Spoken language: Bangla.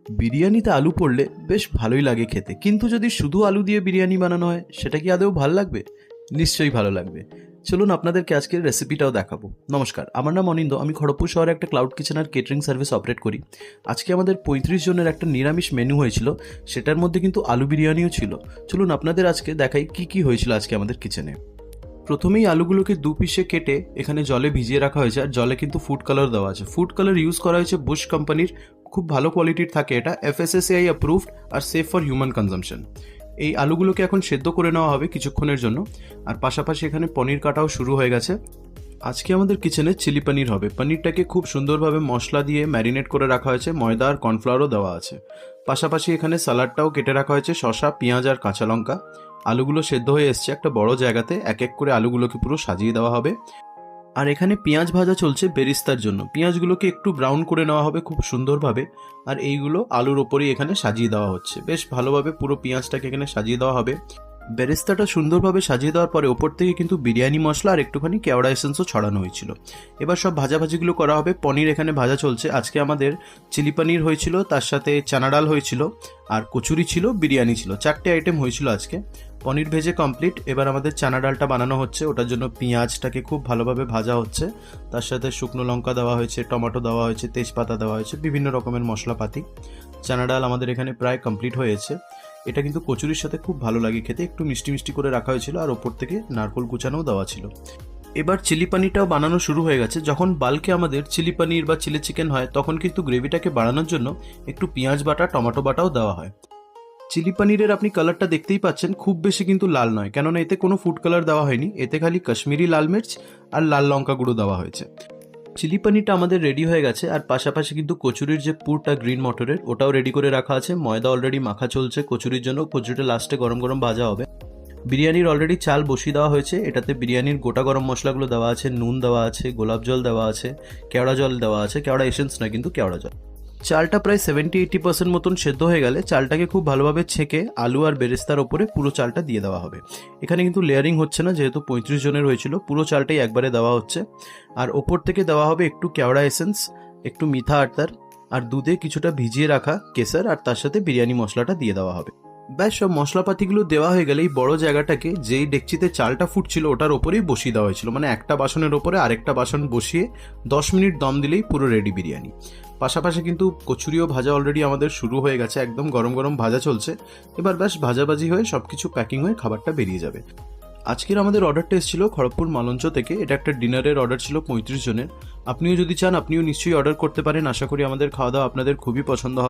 বিরিয়ানিতে আলু পড়লে বেশ ভালোই লাগে খেতে, কিন্তু যদি শুধু আলু দিয়ে বিরিয়ানি বানানো হয় সেটা কি আদৌ ভালো লাগবে? নিশ্চয়ই ভালো লাগবে। চলুন আপনাদেরকে আজকের রেসিপিটাও দেখাবো। নমস্কার, আমার নাম অনিন্দ। আমি খড়গপুর শহরে একটা ক্লাউড কিচেন আর কেটারিং সার্ভিস অপারেট করি। আজকে আমাদের 35 জনের একটা নিরামিষ মেনু হয়েছিল, সেটার মধ্যে কিন্তু আলু বিরিয়ানিও ছিল। চলুন আপনাদের আজকে দেখাই কি কি হয়েছিল আজকে আমাদের কিচেনে। প্রথমেই আলুগুলোকে দু পিসে কেটে এখানে জলে ভিজিয়ে রাখা হয়েছে, আর জলে কিন্তু ফুড কালার দেওয়া আছে। ফুড কালার ইউজ করা হয়েছে বুশ কোম্পানির, খুব ভালো কোয়ালিটির থাকে এটা, FSSAI অ্যাপ্রুভড আর সেফ ফর হিউম্যান কনজাম্পশন। এই আলুগুলোকে এখন সেদ্ধ করে নেওয়া হবে কিছুক্ষণের জন্য, আর পাশাপাশি এখানে পনির কাটাও শুরু হয়ে গেছে। আজকে আমাদের কিচেনে চিলি পনির হবে। পনিরটাকে খুব সুন্দরভাবে মশলা দিয়ে ম্যারিনেট করে রাখা হয়েছে, ময়দা আর কর্নফ্লাওয়ারও দেওয়া আছে। পাশাপাশি এখানে স্যালাডটাও কেটে রাখা হয়েছে, শসা, পেঁয়াজ আর কাঁচা লঙ্কা। আলুগুলো সেদ্ধ হয়ে এসছে, একটা বড় জায়গাতে এক এক করে আলুগুলোকে পুরো সাজিয়ে দেওয়া হবে। আর এখানে পেঁয়াজ ভাজা চলছে বেরিস্তার জন্য। পেঁয়াজগুলোকে একটু ব্রাউন করে নেওয়া হবে খুব সুন্দরভাবে, আর এইগুলো আলুর ওপরেই এখানে সাজিয়ে দেওয়া হচ্ছে। বেশ ভালোভাবে পুরো পেঁয়াজটাকে এখানে সাজিয়ে দেওয়া হবে। বেরেস্তাটা সুন্দরভাবে সাজিয়ে দেওয়ার পরে ওপর থেকে কিন্তু বিরিয়ানি মশলা আর একটুখানি কেওড়া এসেন্সও ছড়ানো হয়েছিল। এবার সব ভাজাভাজিগুলো করা হবে। পনির এখানে ভাজা চলছে। আজকে আমাদের চিলি পনির হয়েছিল, তার সাথে চানা ডাল হয়েছিল, আর কচুরি ছিল, বিরিয়ানি ছিল। 4টে আইটেম হয়েছিল আজকে। পনির ভেজে কমপ্লিট। এবার আমাদের চানা ডালটা বানানো হচ্ছে। ওটার জন্য পেঁয়াজটাকে খুব ভালোভাবে ভাজা হচ্ছে, তার সাথে শুকনো লঙ্কা দেওয়া হয়েছে, টমেটো দেওয়া হয়েছে, তেজপাতা দেওয়া হয়েছে, বিভিন্ন রকমের মশলাপাতি। চানা ডাল আমাদের এখানে প্রায় কমপ্লিট হয়েছে। এটা কিন্তু কচুরির সাথে খুব ভালো লাগে খেতে, একটু মিষ্টি মিষ্টি করে রাখা হয়েছিল, আর ওপর থেকে নারকোল কুচানোও দেওয়া ছিল। এবার চিলি পনিরটাও বানানো শুরু হয়ে গেছে। যখন বাল্কে আমাদের চিলি পনির বা চিলি চিকেন হয়, তখন কিন্তু গ্রেভিটাকে বাড়ানোর জন্য একটু পেঁয়াজ বাটা, টমেটো বাটাও দেওয়া হয়। চিলি পনিরের আপনি কালারটা দেখতেই পাচ্ছেন, খুব বেশি কিন্তু লাল নয়, কেননা এতে কোনো ফুড কালার দেওয়া হয়নি। এতে খালি কাশ্মীরি লাল মির্চ আর লাল লঙ্কা গুঁড়ো দেওয়া হয়েছে। চিলি পনিরটা আমাদের রেডি হয়ে গেছে, আর পাশাপাশি কিন্তু কচুরির যে পুরটা গ্রিন মটরের, ওটাও রেডি করে রাখা আছে। ময়দা অলরেডি মাখা চলছে কচুরির জন্য। কচুরিটা লাস্টে গরম গরম ভাজা হবে। বিরিয়ানির অলরেডি চাল বসিয়ে দেওয়া হয়েছে। এটাতে বিরিয়ানির গোটা গরম মশলাগুলো দেওয়া আছে, নুন দেওয়া আছে, গোলাপ জল দেওয়া আছে, কেওড়া জল দেওয়া আছে। কেওড়া এসেন্স না, কিন্তু কেওড়া জল। চালটা প্রায় 70-80% মতন সেদ্ধ হয়ে গেলে চালটাকে খুব ভালোভাবে ছেঁকে আলু আর বেরেস্তার ওপরে পুরো চালটা দিয়ে দেওয়া হবে। এখানে কিন্তু লেয়ারিং হচ্ছে না, যেহেতু 35 জনের হয়েছিল। পুরো চালটাই একবারে দেওয়া হচ্ছে। আর ওপর থেকে দেওয়া হবে একটু কেওড়া এসেন্স, একটু মিঠা আতর, আর দুধে কিছুটা ভিজিয়ে রাখা কেশর, আর তার সাথে বিরিয়ানি মশলাটা দিয়ে দেওয়া হবে। ব্যাস, সব মশলাপাতিগুলো দেওয়া হয়ে গেলে এই বড় জায়গাটাকে, যেই ডেকচিতে চালটা ফুটছিল ওটার ওপরেই বসিয়ে দেওয়া হয়েছিল। মানে একটা বাসনের ওপরে আরেকটা বাসন বসিয়ে 10 মিনিট দম দিলেই পুরো রেডি বিরিয়ানি। পাশাপাশি কিন্তু কচুরিও ভাজা অলরেডি আমাদের শুরু হয়ে গেছে, একদম গরম গরম ভাজা চলছে। এবার ব্যাস ভাজাভাজি হয়ে সবকিছু প্যাকিং হয়ে খাবারটা বেরিয়ে যাবে। আজকের আমাদের অর্ডারটা এসেছিল খড়গপুর মালঞ্চ থেকে। এটা একটা ডিনারের অর্ডার ছিল 35 জনের। আপনিও যদি চান, আপনিও নিশ্চয়ই অর্ডার করতে পারেন। আশা করি আমাদের খাওয়া দাওয়া আপনাদের খুবই পছন্দ হবে।